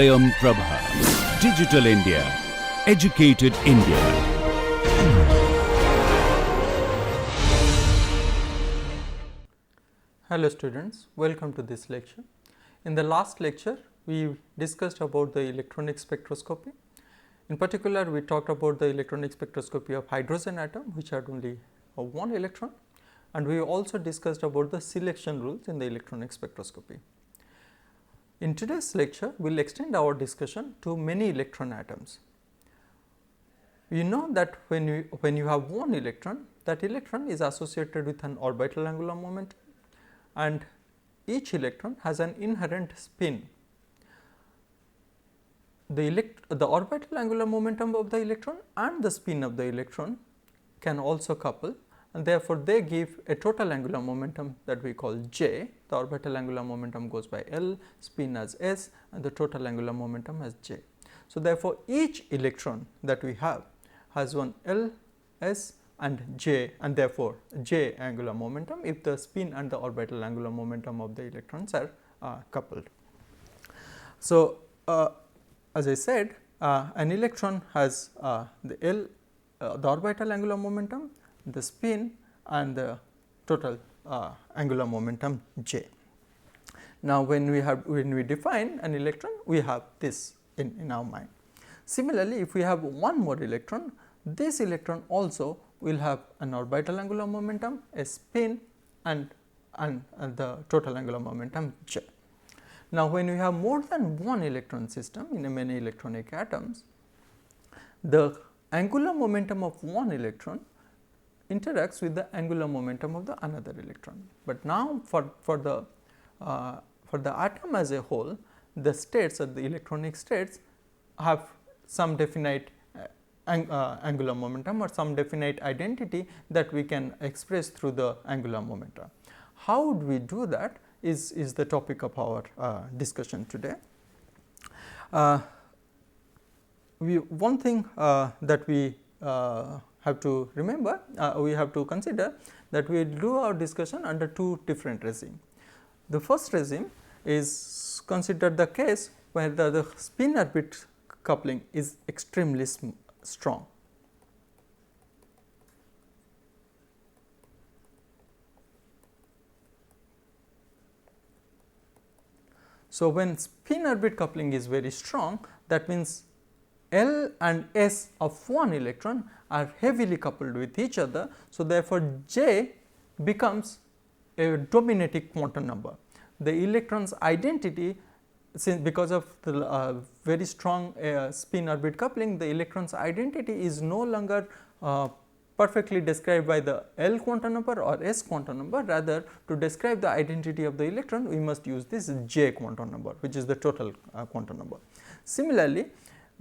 Swayam Prabha. Digital India. Educated India. Hello students, welcome to this lecture. In the last lecture, we discussed about the electronic spectroscopy. In particular, we talked about the electronic spectroscopy of hydrogen atom, which had only one electron, and we also discussed about the selection rules in the electronic spectroscopy. In today's lecture, we will extend our discussion to many electron atoms. You know that when you have one electron, that electron is associated with an orbital angular momentum, and each electron has an inherent spin. The orbital angular momentum of the electron and the spin of the electron can also couple, and therefore, they give a total angular momentum that we call J. The orbital angular momentum goes by L, spin as S, and the total angular momentum as J. So, therefore, each electron that we have has one L, S and J, and therefore, J angular momentum if the spin and the orbital angular momentum of the electrons are coupled. So, as I said, an electron has the L, the orbital angular momentum, the spin and the total angular momentum J. Now, when we define an electron, we have this in our mind. Similarly, if we have one more electron, this electron also will have an orbital angular momentum, a spin and the total angular momentum J. Now, when we have more than one electron system in many electronic atoms, the angular momentum of one electron interacts with the angular momentum of the another electron. But now, for the atom as a whole, the states or the electronic states have some definite angular momentum or some definite identity that we can express through the angular momentum. How would we do that is the topic of our discussion today. One thing that we have to remember, we have to consider that we do our discussion under two different regimes. The first regime is considered the case where the spin orbit coupling is extremely strong. So, when spin orbit coupling is very strong, that means L and S of one electron are heavily coupled with each other. So, therefore, J becomes a dominating quantum number. The electron's identity, since because of the very strong spin orbit coupling, the electron's identity is no longer perfectly described by the L quantum number or S quantum number. Rather, to describe the identity of the electron, we must use this J quantum number, which is the total quantum number. Similarly,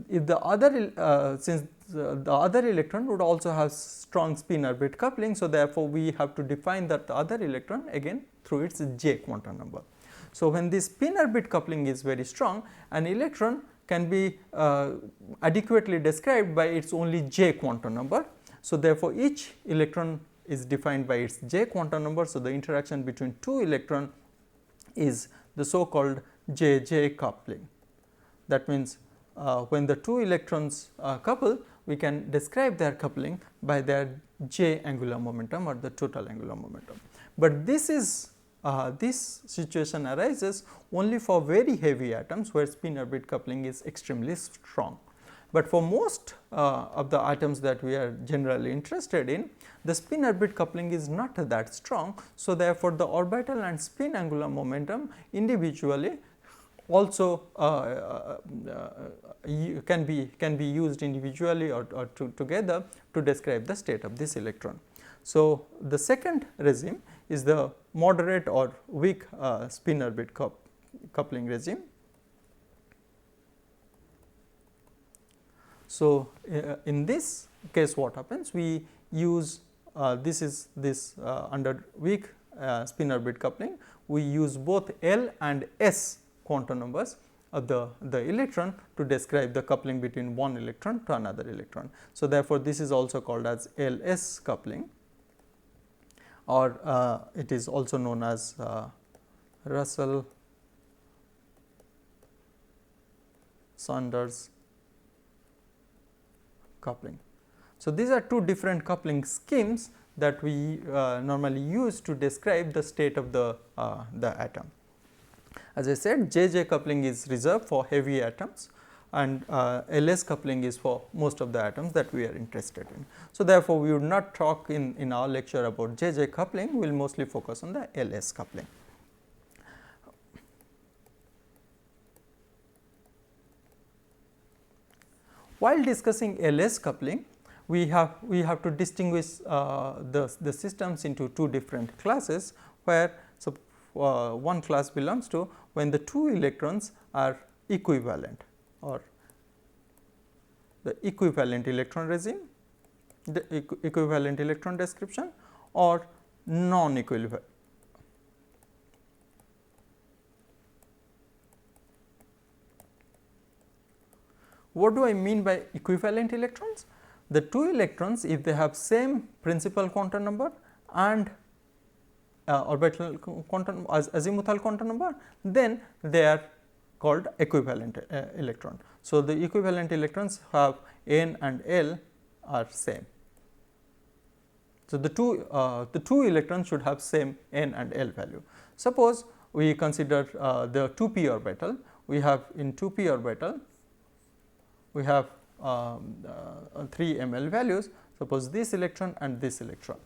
if the other since the other electron would also have strong spin orbit coupling, so therefore, we have to define that other electron again through its J quantum number. So, when this spin orbit coupling is very strong, an electron can be adequately described by its only J quantum number. So, therefore, each electron is defined by its J quantum number. So, the interaction between two electrons is the so called JJ coupling. That means, when the two electrons couple, we can describe their coupling by their J angular momentum or the total angular momentum. But this is this situation arises only for very heavy atoms where spin orbit coupling is extremely strong. But for most of the atoms that we are generally interested in, the spin orbit coupling is not that strong. So, therefore, the orbital and spin angular momentum individually also can be used individually or together to describe the state of this electron. So, the second regime is the moderate or weak spin orbit coupling regime. So, in this case what happens, we use this under weak spin orbit coupling, we use both L and S quantum numbers of the electron to describe the coupling between one electron to another electron. So, therefore, this is also called as LS coupling, or it is also known as Russell Saunders coupling. So, these are two different coupling schemes that we normally use to describe the state of the atom. As I said, JJ coupling is reserved for heavy atoms, and LS coupling is for most of the atoms that we are interested in. So, therefore, we would not talk in our lecture about JJ coupling, we will mostly focus on the LS coupling. While discussing LS coupling, we have to distinguish the systems into two different classes, where one class belongs to when the two electrons are equivalent, or the equivalent electron regime, the equivalent electron description, or non-equivalent. What do I mean by equivalent electrons? The two electrons, if they have same principal quantum number and orbital quantum azimuthal quantum number, then they are called equivalent electron. So, the equivalent electrons have n and l are same. So, the two electrons should have same n and l value. Suppose we consider the 2p orbital. We have in 2p orbital we have 3 ml values. Suppose this electron and this electron,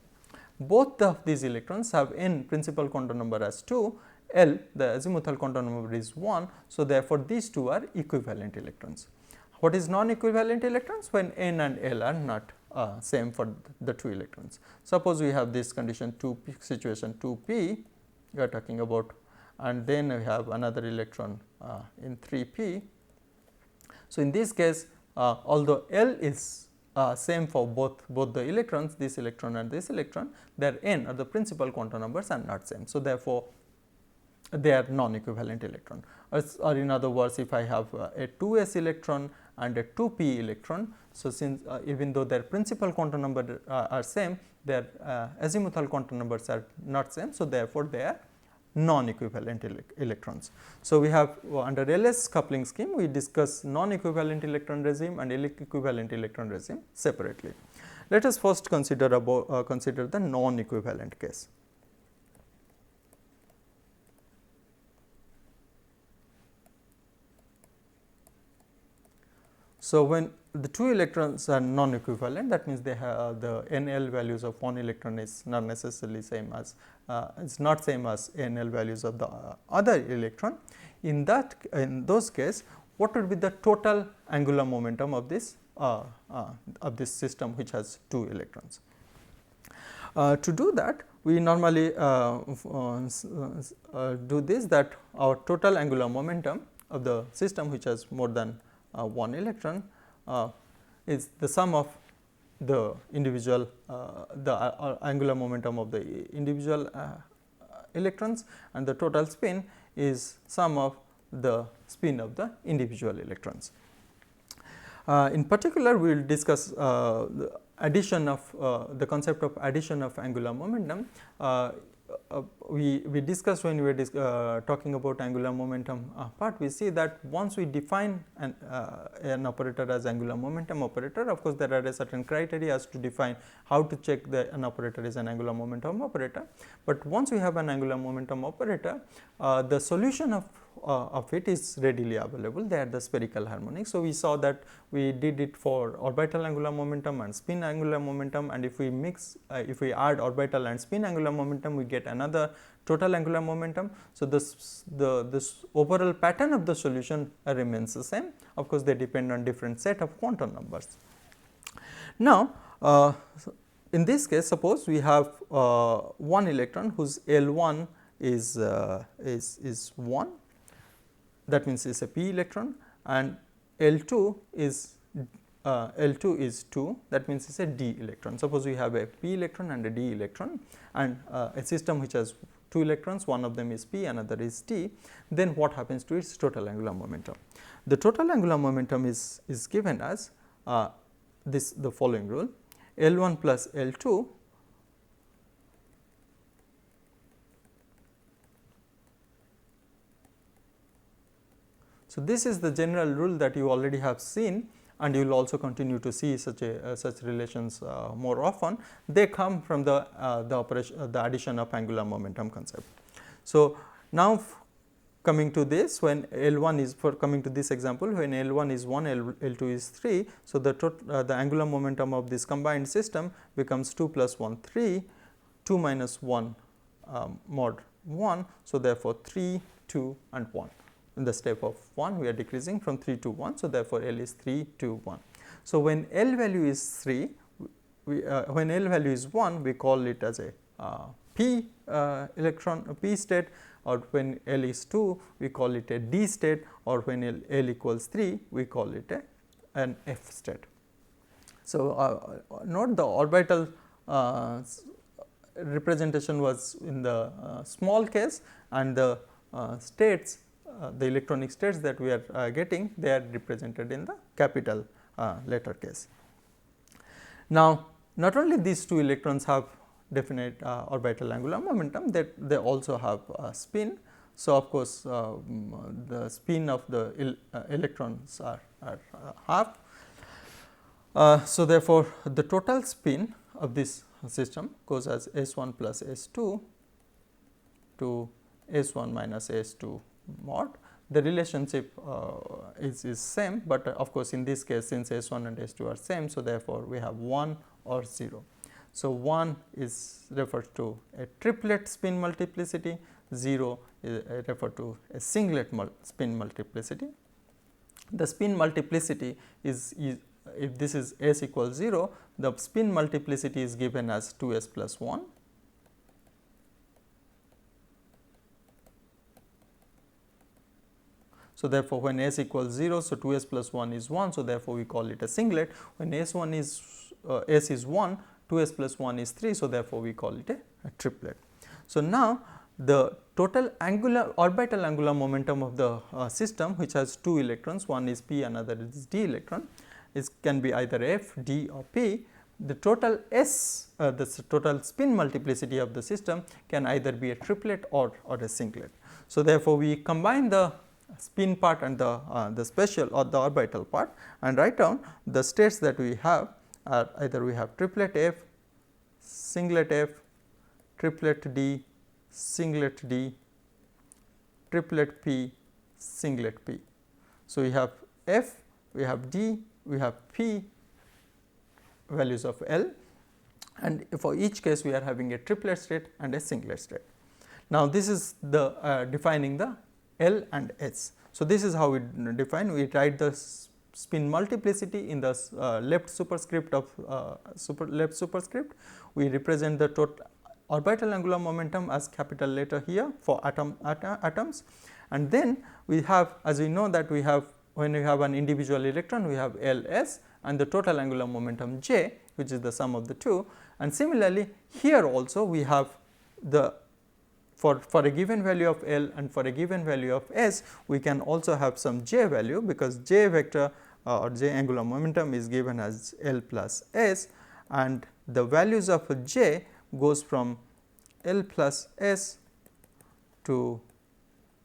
both of these electrons have n principal quantum number as 2, L the azimuthal quantum number is 1. So, therefore, these two are equivalent electrons. What is non-equivalent electrons? When n and L are not same for the two electrons. Suppose we have this condition 2p situation 2p we are talking about, and then we have another electron in 3p. So, in this case, although L is same for both the electrons, this electron and this electron, their n or the principal quantum numbers are not same. So, therefore, they are non-equivalent electron, or in other words, if I have a 2s electron and a 2p electron. So, since even though their principal quantum number are same, their azimuthal quantum numbers are not same. So, therefore, they are non-equivalent electrons. So, we have under LS coupling scheme, we discuss non-equivalent electron regime and equivalent electron regime separately. Let us first consider the non-equivalent case. So, when the two electrons are non-equivalent, that means they have the NL values of one electron is not necessarily same as not same as NL values of the other electron. In those case, what would be the total angular momentum of this system which has two electrons? To do that, we normally do this, that our total angular momentum of the system which has more than one electron is the sum of the individual angular momentum of the individual electrons, and the total spin is sum of the spin of the individual electrons. In particular, we will discuss the addition of the concept of addition of angular momentum. We discussed when we were talking about angular momentum part. We see that once we define an operator as angular momentum operator, of course, there are a certain criteria as to define how to check that an operator is an angular momentum operator. But once we have an angular momentum operator, the solution of it is readily available. They are the spherical harmonics. So, we saw that we did it for orbital angular momentum and spin angular momentum, and if we mix if we add orbital and spin angular momentum, we get another total angular momentum. So, this overall pattern of the solution remains the same. Of course, they depend on different set of quantum numbers. Now, in this case, suppose we have one electron whose L1 is 1, that means it's a p electron, and L2 is 2, that means it's a d electron. Suppose we have a p electron and a d electron, and a system which has two electrons, one of them is p, another is d, then what happens to its total angular momentum? The total angular momentum is given as the following rule: L1 plus L2 So, this is the general rule that you already have seen, and you will also continue to see such relations more often. They come from the addition of angular momentum concept. So, now coming to this, when L1 is, for coming to this example, when L1 is 1, L2 is 3. So, the angular momentum of this combined system becomes 2 plus 1 3, 2 minus 1 mod 1. So, therefore, 3 2 and 1. In the step of 1 we are decreasing from 3 to 1. So, therefore, L is 3 to 1. So, when L value is 3, when L value is 1, we call it as a p p state, or when L is 2 we call it a D state, or when L equals 3 we call it an F state. So, note the orbital representation was in the small case, and the states, the electronic states that we are getting, they are represented in the capital letter case. Now, not only these two electrons have definite orbital angular momentum, that they also have spin. So, of course, the spin of the electrons are half. So, therefore, the total spin of this system goes as S1 plus S2 to S1 minus S2 mod. The relationship is same, but of course, in this case, since S1 and S2 are same, so therefore, we have 1 or 0. So, 1 is referred to a triplet spin multiplicity, 0 is referred to a singlet spin multiplicity. The spin multiplicity is if this is S equals 0, the spin multiplicity is given as 2S plus 1. So, therefore, when S equals 0, so 2S plus 1 is 1. So, therefore, we call it a singlet. When S1 is S is 1, 2S plus 1 is 3. So, therefore, we call it a triplet. So, now the total orbital angular momentum of the system, which has 2 electrons, one is p, another is d electron, can be either f, d or p. The total S, the total spin multiplicity of the system can either be a triplet or a singlet. So, therefore, we combine the spin part and the special or the orbital part, and write down the states that we have are either we have triplet F, singlet F, triplet D, singlet D, triplet P, singlet P. So, we have F, we have D, we have P values of L, and for each case we are having a triplet state and a singlet state. Now, this is the defining the L and S. So, this is how we define. We write the spin multiplicity in the left superscript of left superscript. We represent the total orbital angular momentum as capital letter here for atoms, and then we have, as we know that we have, when we have an individual electron, we have L S and the total angular momentum J, which is the sum of the two. And similarly, here also we have the for a given value of L and for a given value of S, we can also have some J value, because J vector or J angular momentum is given as L plus S, and the values of J goes from L plus S to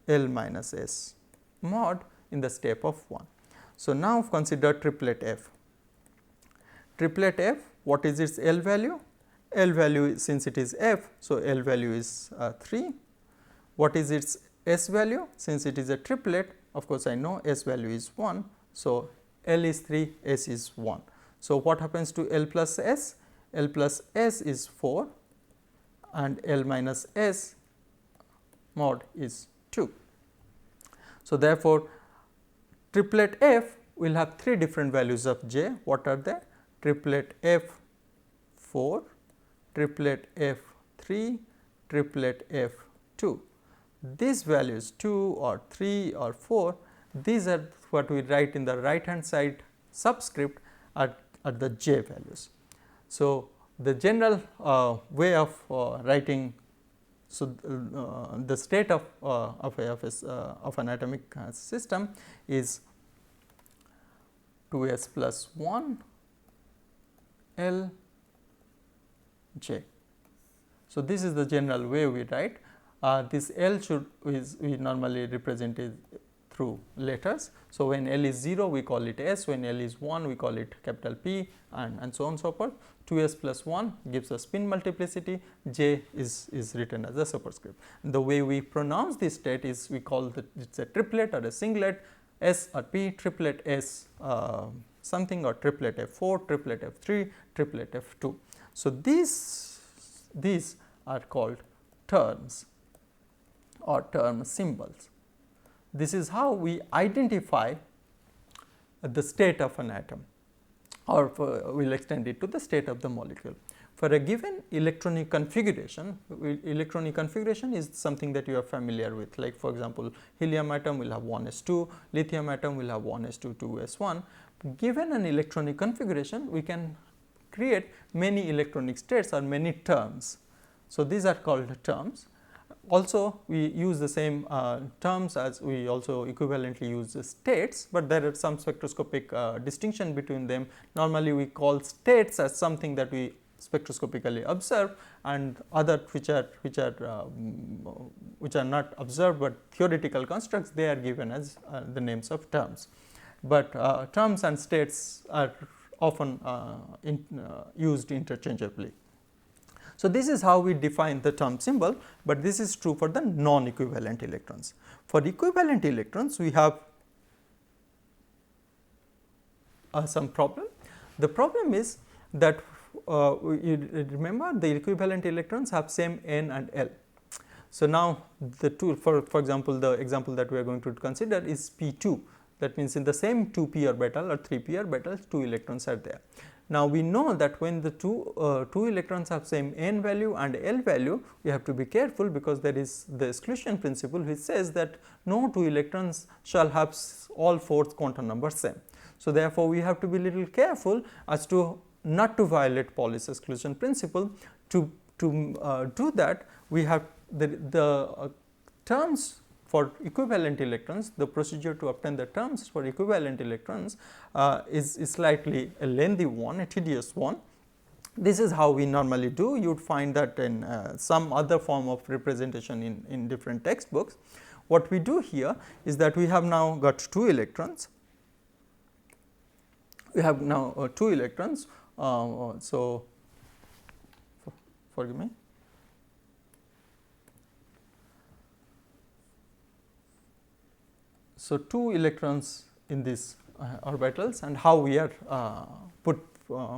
L minus S mod in the step of 1. So, now consider triplet F. Triplet F, what is its L value? L value, since it is F, so L value is 3. What is its S value? Since it is a triplet, of course, I know S value is 1. So, L is 3, S is 1. So, what happens to L plus S? L plus S is 4 and L minus S mod is 2. So, therefore, triplet F will have 3 different values of J. What are they? Triplet F 4, triplet F 3, triplet F 2. These values 2 or 3 or 4, these are what we write in the right hand side subscript are the J values. So, the general way of writing, so the state of an atomic system is 2s plus 1 L J. So, this is the general way we write. This L we normally represent it through letters. So, when L is 0 we call it S, when L is 1 we call it capital P, and so on and so forth. 2s plus 1 gives a spin multiplicity, J is written as a superscript. The way we pronounce this state is we call it is a triplet or a singlet, S or P, triplet S something, or triplet F4, triplet F3, triplet F2. So, these are called terms or term symbols. This is how we identify the state of an atom, or we will extend it to the state of the molecule. For a given electronic configuration is something that you are familiar with, like for example, helium atom will have 1s2, lithium atom will have 1s2, 2s1. Given an electronic configuration, we can create many electronic states or many terms. So, these are called terms. Also, we use the same terms as we also equivalently use the states, but there are some spectroscopic distinction between them. Normally, we call states as something that we spectroscopically observe, and other which are not observed, but theoretical constructs, they are given as the names of terms. But terms and states are often used interchangeably. So, this is how we define the term symbol, but this is true for the non-equivalent electrons. For equivalent electrons, we have some problem. The problem is that you remember the equivalent electrons have same n and l. So, now the two, for example, the example that we are going to consider is P2, that means in the same 2p orbital or 3p orbitals 2 electrons are there. Now, we know that when the two electrons have same n value and l value, we have to be careful, because there is the exclusion principle which says that no 2 electrons shall have all 4th quantum numbers same. So, therefore, we have to be little careful as to not to violate Pauli's exclusion principle. To do that, we have the terms for equivalent electrons, the procedure to obtain the terms for equivalent electrons is slightly a lengthy one, a tedious one. This is how we normally do. You would find that in some other form of representation in different textbooks. What we do here is that we have now got 2 electrons. We have now 2 electrons. So, forgive me. So, 2 electrons in these orbitals, and how we are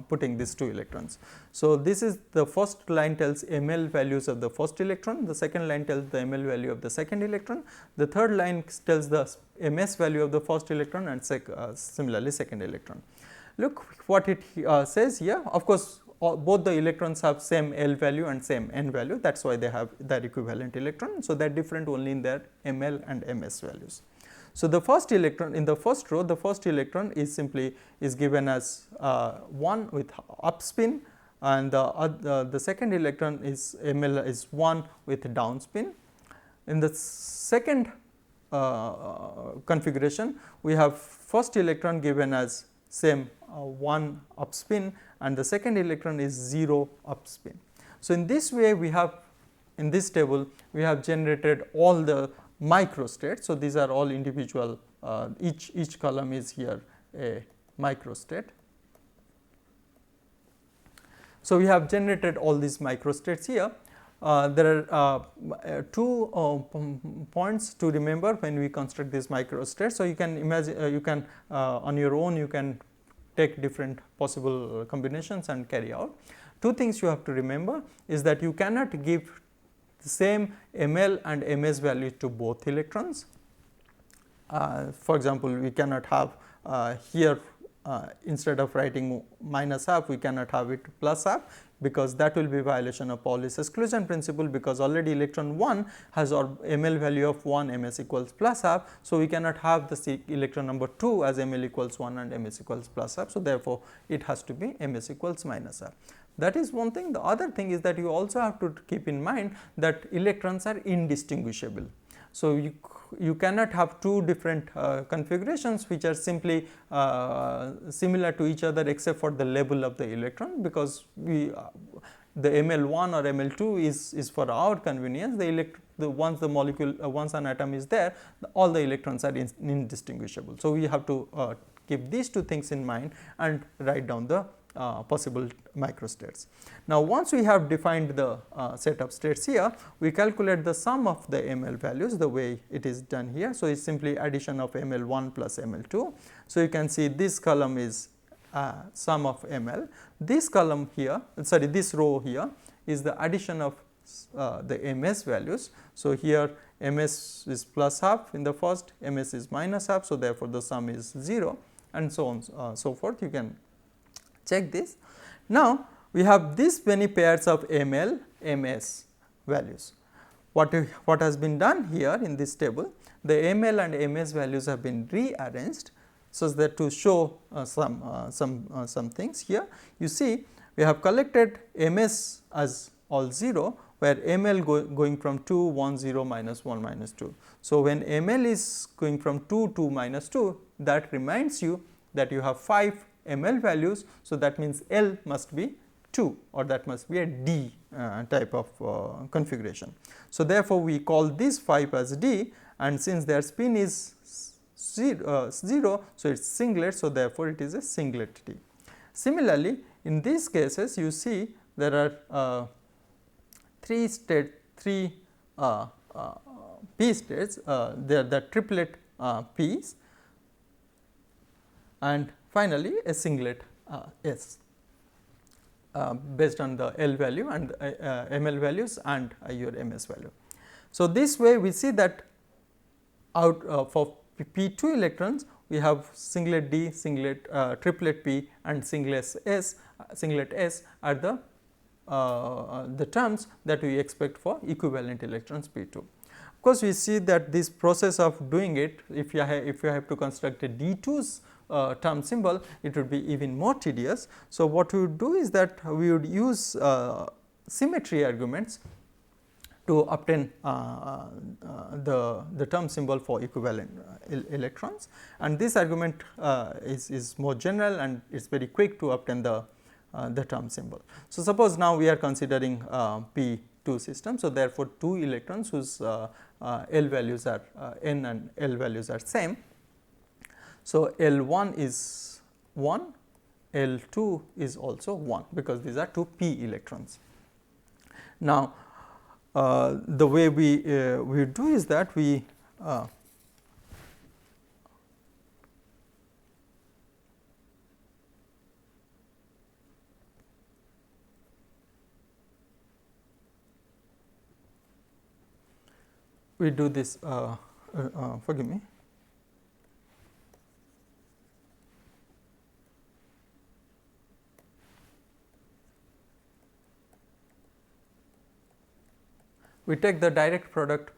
putting these 2 electrons. So, this is the first line tells ml values of the first electron, the second line tells the ml value of the second electron, the third line tells the ms value of the first electron, and similarly second electron. Look what it says here. Of course, both the electrons have same L value and same N value, that is why they have their equivalent electron. So, they are different only in their ml and ms values. So, the first electron in the first row, the first electron is simply given as 1 with up spin, and the second electron is ml is 1 with down spin. In the second configuration, we have first electron given as same 1 up spin, and the second electron is 0 up spin. So, in this way we have, in this table we have generated all the microstates. So, these are all individual, each column is here a microstate. So, we have generated all these microstates here. There are 2 points to remember when we construct these microstates. So, you can imagine, you can on your own you can take different possible combinations and carry out. 2 things you have to remember is that you cannot give the same ml and ms value to both electrons. For example, we cannot have here instead of writing minus half, we cannot have it plus half, because that will be violation of Pauli's exclusion principle, because already electron 1 has our ml value of 1, ms equals plus half. So, we cannot have the electron number 2 as ml equals 1 and ms equals plus half. So, therefore, it has to be ms equals minus half. That is one thing. The other thing is that you also have to keep in mind that electrons are indistinguishable. So, you cannot have two different configurations which are simply similar to each other except for the label of the electron, because we the ML1 or ML2 is for our convenience. Once the molecule once an atom is there, all the electrons are indistinguishable. So, we have to keep these two things in mind and write down the possible microstates. Now, once we have defined the set of states here, we calculate the sum of the ML values the way it is done here. So, it is simply addition of ML1 plus ML2. So, you can see this column is sum of ML. This column here, sorry, this row here is the addition of the MS values. So, here MS is plus half in the first, MS is minus half. So, therefore, the sum is 0 and so on so forth. You can check this. Now, we have this many pairs of ML, MS values. What has been done here in this table, the ML and MS values have been rearranged so that to show some things here. You see, we have collected MS as all 0, where ML going from 2, 1, 0, minus 1, minus 2. So, when ML is going from 2 to minus 2, that reminds you that you have 5 ML values. So, that means L must be 2, or that must be a D type of configuration. So, therefore, we call this 5 as D, and since their spin is 0, so it is singlet. So, therefore, it is a singlet D. Similarly, in these cases you see there are 3 P states, they are the triplet P's, and finally, a singlet S based on the L value and ML values and your MS value. So, this way we see that out for P2 electrons we have singlet D, singlet triplet P and singlet S are the terms that we expect for equivalent electrons P2. Of course, we see that this process of doing it, if you have to construct a D2's term symbol, it would be even more tedious. So, what we would do is that we would use symmetry arguments to obtain the term symbol for equivalent electrons, and this argument is more general and it is very quick to obtain the term symbol. So, suppose now we are considering P2 system. So, therefore, 2 electrons whose L values are N and L values are same. So, L1 is 1, L2 is also 1, because these are 2 P electrons. Now, the way we do is that we do this, forgive me. We take the direct product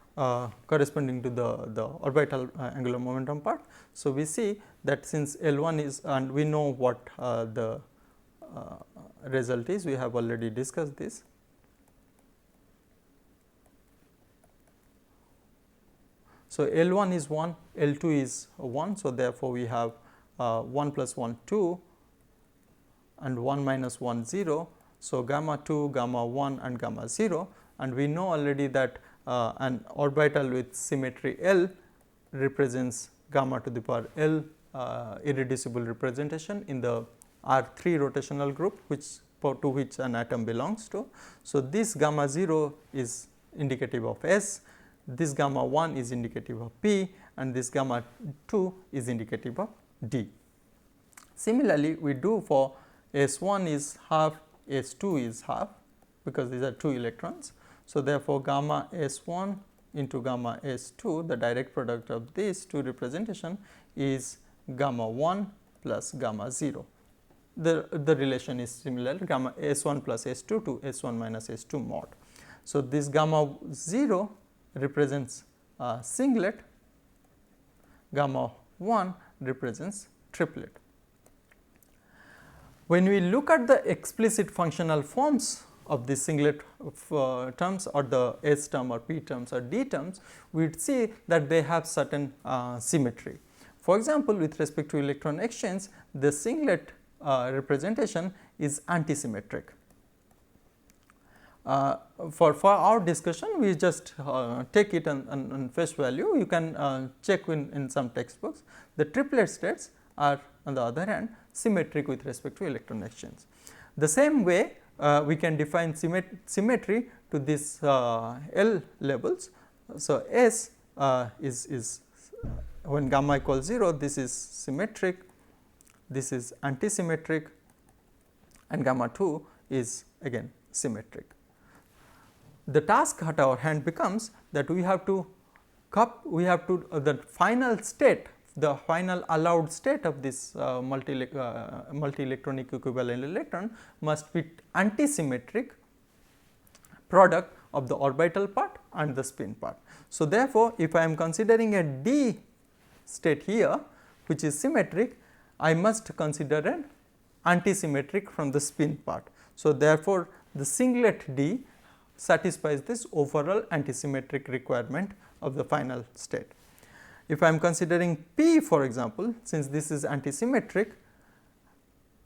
corresponding to the orbital angular momentum part. So, we see that since L1 is, and we know what the result is, we have already discussed this. So, L1 is 1, L2 is 1. So, therefore, we have 1 plus 1 2 and 1 minus 1 0. So, gamma 2, gamma 1 and gamma 0, and we know already that an orbital with symmetry L represents gamma to the power L irreducible representation in the R3 rotational group, to which an atom belongs to. So, this gamma 0 is indicative of S, this gamma 1 is indicative of P, and this gamma 2 is indicative of D. Similarly, we do for S1 is half, S2 is half, because these are 2 electrons. So, therefore, gamma S1 into gamma S2, the direct product of these 2 representation is gamma 1 plus gamma 0. The relation is similar, gamma S1 plus S2 to S1 minus S2 mod. So, this gamma 0 represents singlet, gamma 1 represents triplet. When we look at the explicit functional forms of the singlet terms or the S term or P terms or D terms, we would see that they have certain symmetry. For example, with respect to electron exchange, the singlet representation is antisymmetric. For our discussion, we just take it on face value. You can check in some textbooks. The triplet states are on the other hand symmetric with respect to electron exchange. The same way we can define symmetry to these L levels. So, S is when gamma equals 0, this is symmetric, this is antisymmetric, and gamma 2 is again symmetric. The task at our hand becomes that we have to the final state, the final allowed state of this multi-electronic equivalent electron must be antisymmetric product of the orbital part and the spin part. So, therefore, if I am considering a D state here which is symmetric, I must consider an antisymmetric from the spin part. So, therefore, the singlet D satisfies this overall antisymmetric requirement of the final state. If I am considering P, for example, since this is antisymmetric,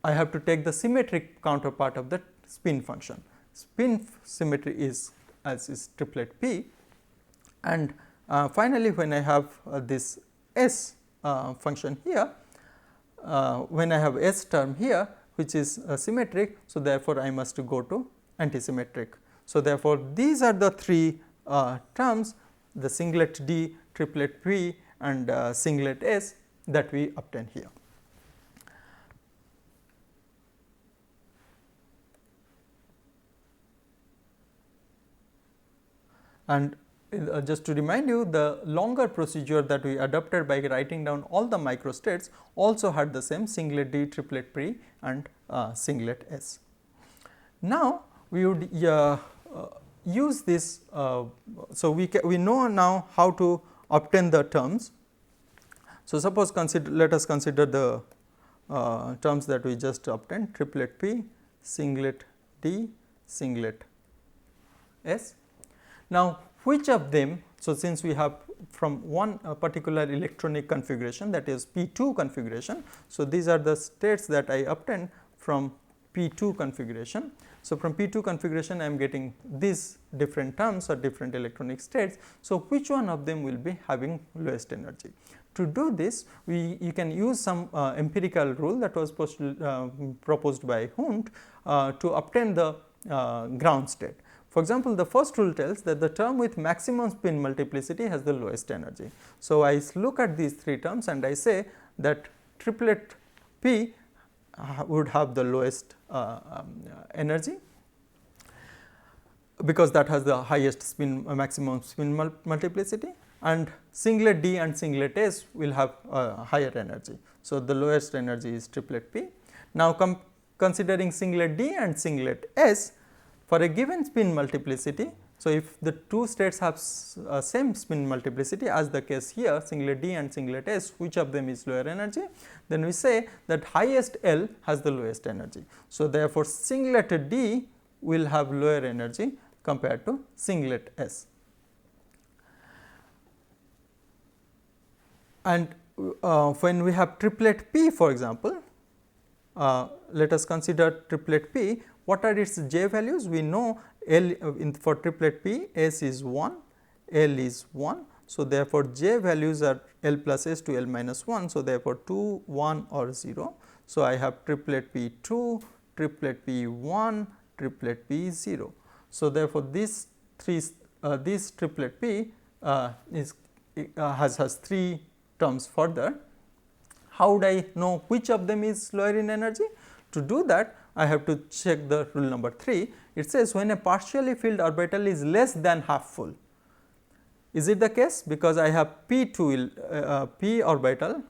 I have to take the symmetric counterpart of the spin function. Spin symmetry is as is triplet P, and finally, when I have this S function here, when I have S term here which is symmetric, so therefore, I must go to antisymmetric. So, therefore, these are the three terms, the singlet D, triplet P and singlet S that we obtain here. And just to remind you, the longer procedure that we adopted by writing down all the microstates also had the same singlet D, triplet P and singlet S. Now, we would use this. So, we know now how to obtain the terms. So, suppose let us consider the terms that we just obtained, triplet P, singlet D, singlet S. Now, which of them, so since we have from one particular electronic configuration, that is P2 configuration. So, these are the states that I obtained from P2 configuration. So, from P2 configuration I am getting these different terms or different electronic states. So, which one of them will be having lowest energy? To do this, you can use some empirical rule that was proposed by Hund to obtain the ground state. For example, the first rule tells that the term with maximum spin multiplicity has the lowest energy. So, I look at these three terms and I say that triplet P would have the lowest energy, because that has the highest spin maximum spin multiplicity, and singlet D and singlet S will have higher energy. So, the lowest energy is triplet P. Now, considering singlet D and singlet S, for a given spin multiplicity. So, if the two states have same spin multiplicity as the case here, singlet D and singlet S, which of them is lower energy, then we say that highest L has the lowest energy. So, therefore, singlet D will have lower energy compared to singlet S. And when we have triplet P, for example, let us consider triplet P. What are its J values? We know L for triplet P, S is 1, L is 1. So, therefore, J values are L plus S to L minus 1. So, therefore, 2, 1 or 0. So, I have triplet P 2, triplet P 1, triplet P 0. So, therefore, this triplet P has 3 terms further. How would I know which of them is lower in energy? To do that, I have to check the rule number 3. It says when a partially filled orbital is less than half full. Is it the case? Because I have P2 P orbital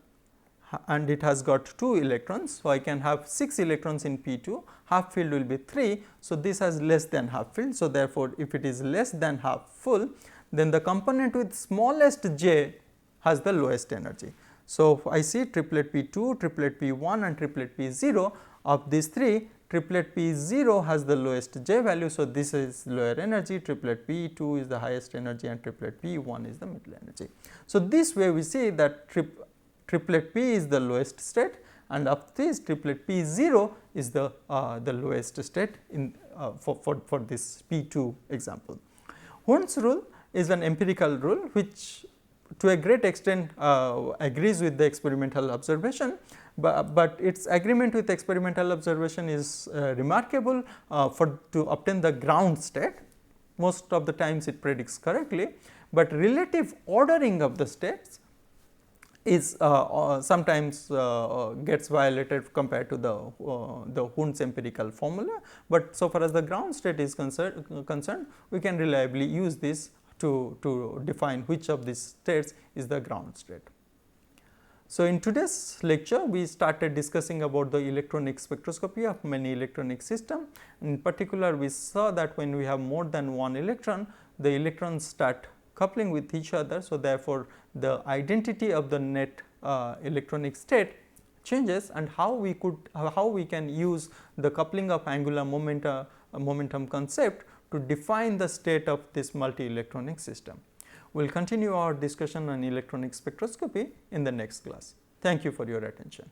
and it has got 2 electrons. So, I can have 6 electrons in P2, half filled will be 3. So, this has less than half filled. So, therefore, if it is less than half full, then the component with smallest J has the lowest energy. So, I see triplet P2, triplet P1 and triplet P0. Of these 3, triplet P0 has the lowest J value. So, this is lower energy, triplet P2 is the highest energy and triplet P1 is the middle energy. So, this way we see that triplet P is the lowest state, and of this triplet P0 is the lowest state in for this P2 example. Hund's rule is an empirical rule which to a great extent agrees with the experimental observation, but its agreement with experimental observation is remarkable to obtain the ground state. Most of the times it predicts correctly, but relative ordering of the states is sometimes gets violated compared to the Hund's empirical formula, but so far as the ground state is concerned, we can reliably use this to define which of these states is the ground state. So, in today's lecture we started discussing about the electronic spectroscopy of many electronic system. In particular, we saw that when we have more than one electron, the electrons start coupling with each other. So, therefore, the identity of the net electronic state changes, and how we can use the coupling of angular momentum concept to define the state of this multi-electronic system. We will continue our discussion on electronic spectroscopy in the next class. Thank you for your attention.